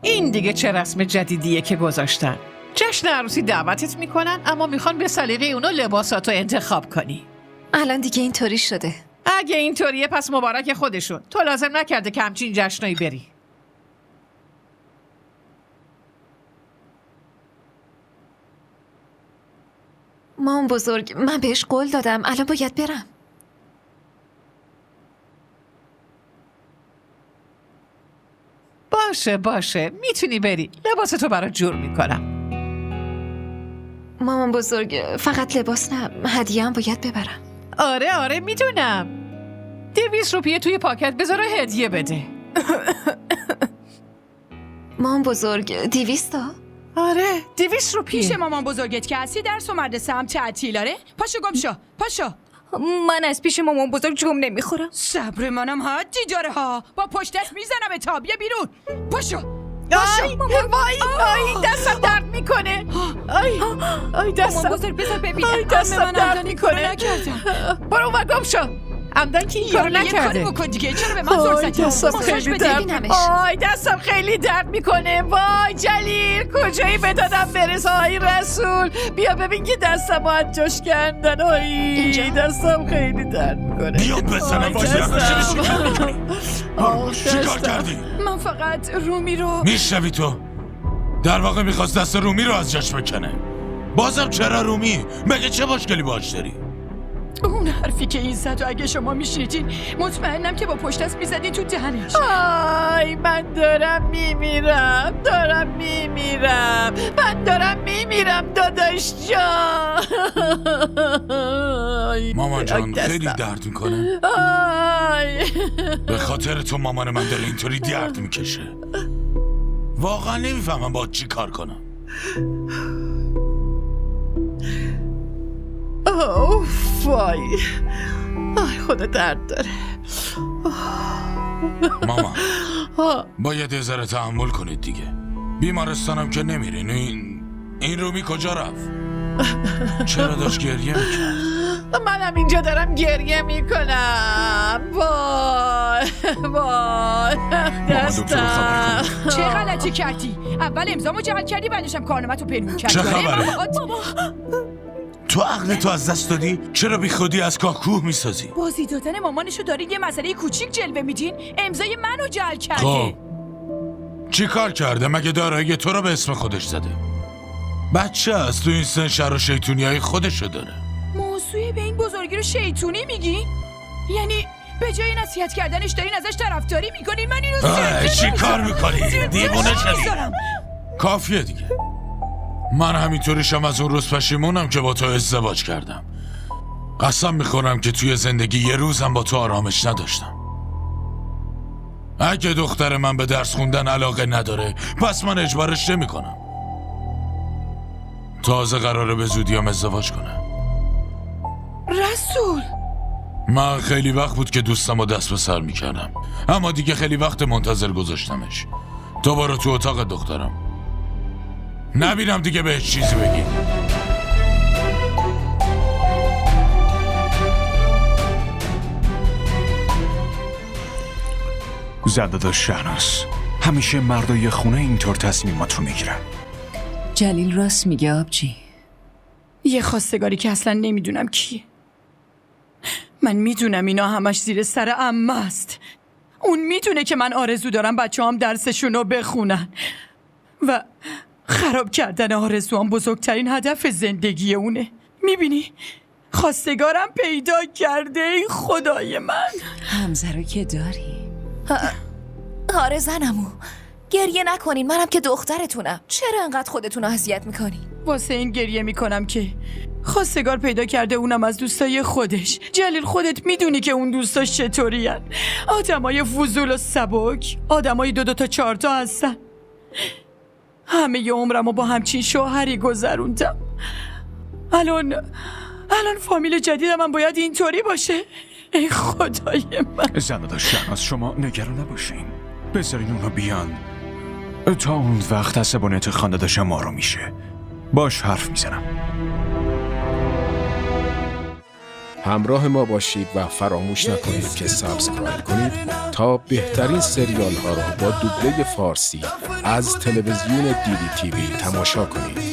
این دیگه چه رسم جدیدیه که گذاشتن؟ جشن عروسی دعوتت میکنن اما میخوان به سلیقه اونا لباساتو انتخاب کنی. الان دیگه اینطوری شده. اگه اینطوریه پس مبارک خودشون. تو لازم نکرده که همچین جشنایی بری. مام بزرگ، من بهش قول دادم، الان باید برم. باشه میتونی بری. لباستو برات جور میکنم. مامان بزرگ، فقط لباس نه، هدیه هم باید ببرم. آره میدونم. 200 روپیه توی پاکت بذار و هدیه بده. مامان بزرگ، 200 تا؟ آره 200 روپیه. پیش مامان بزرگت که هستی درس و مدرسه هم تعطیلاره. پاشو گم شو پاشو. من از پیش مامان بزرگ جم نمیخورم. صبر منم حدی داره ها. با پشت دست میزنم تابیه بیرون. پاشو. وای دستم درد میکنه. آی دستم. مامان بزرگ بذار ببینم. آی دستم درد میکنه. برو اون گم شو. عمدن که این کارو نکرده. یه کاری بکن دیگه. چرا به من زور زدی؟ دستم خیلی درد میکنه. وای جلیل کجایی بدادم برس آی رسول. بیا ببین که دستم از جاش کندن. آی دستم خیلی درد میکنه. بیا بزنم چیکار کردی؟ من فقط رومی رو میشنوی تو؟ در واقع میخواست دست رومی رو از جاش بکنه. بازم چرا رومی؟ مگه چه مشکلی باش داری؟ اون حرفی که این زد و اگه شما میشنیدین مطمئنم که با پشت دست میزدین تو دهنش. آی من دارم میمیرم داداش جان. مامان جان خیلی درد میکنه. به خاطر تو مامان من داره اینطوری درد میکشه. واقعا نمیفهمم با چی کار کنم. وای خدا درد داره. مامان باید یه ذره تحمل کنید دیگه. بیمارستانم که نمیرین. این رومی کجا رفت؟ چرا داشت گریه میکرد؟ منم اینجا دارم گریه میکنم. وای دستم. چه غلطی کردی؟ اول امضامو جعل کردی بعدشم کارنامه‌تو پنهون کردی. چه خبره؟ تو عقلتو از دست دادی؟ چرا بی خودی از کاکوه میسازی؟ بازی دادن مامانشو دارین یه مسئله کوچیک جلوه میدین؟ امضای منو جعل کرده. خب چی کار کرده؟ مگه دارایی تو رو به اسم خودش زده؟ بچه از تو این سن شر و شیطونی های خودشو داره. موضوعی به این بزرگی رو شیطونی میگی؟ یعنی به جای نصیحت کردنش دارین ازش طرفداری میکنین؟ من اینو چی کار میکنی؟ دیوونه شدی؟ کافیه دیگه. من همینطوریشم از اون روز پشیمونم که با تو ازدواج کردم. قسم میخورم که توی زندگی یه روزم با تو آرامش نداشتم. اگه دختر من به درس خوندن علاقه نداره پس من اجبارش نمیکنم. تازه قراره به زودی هم ازدواج کنم. رسول من خیلی وقت بود که دوستم رو دست به سر میکردم، اما دیگه خیلی وقت منتظر گذاشتمش. تو برو تو اتاق دخترم، نبینم دیگه بهش چیزی بگی. زنداداش شهناز، همیشه مردای خونه اینطور تصمیمات رو میگیرن. جلیل راست میگه آبجی. یه خواستگاری که اصلا نمیدونم کیه. من میدونم اینا همش زیر سر عمه است. اون میدونه که من آرزو دارم بچه‌هام درسشون رو بخونن و خراب کردن آرزوام بزرگترین هدف زندگی اونه. میبینی؟ خواستگارم پیدا کرده. ای خدای من. همزه رو که داری. آره زنمو، گریه نکنین، منم که دخترتونم. چرا انقدر خودتون رو اذیت میکنین؟ واسه این گریه میکنم که خواستگار پیدا کرده، اونم از دوستای خودش. جلیل خودت میدونی که اون دوستاش چطورین. آدمای فضول و سبک، آدمای 2 تا 4 تا هستن. همه ی عمرمو با همچین شوهری گذروندم. الان فامیل جدیدم هم باید اینطوری باشه. ای خدای من. زنداداش شهناز، شما نگران نباشین، بذارین اونا بیان. تا اون وقت عصبانیت خانداداشم آروم میشه. باش حرف میزنم. همراه ما باشید و فراموش نکنید که سابسکرایب کنید تا بهترین سریال ها را با دوبله فارسی از تلویزیون دیدی تیوی تماشا کنید.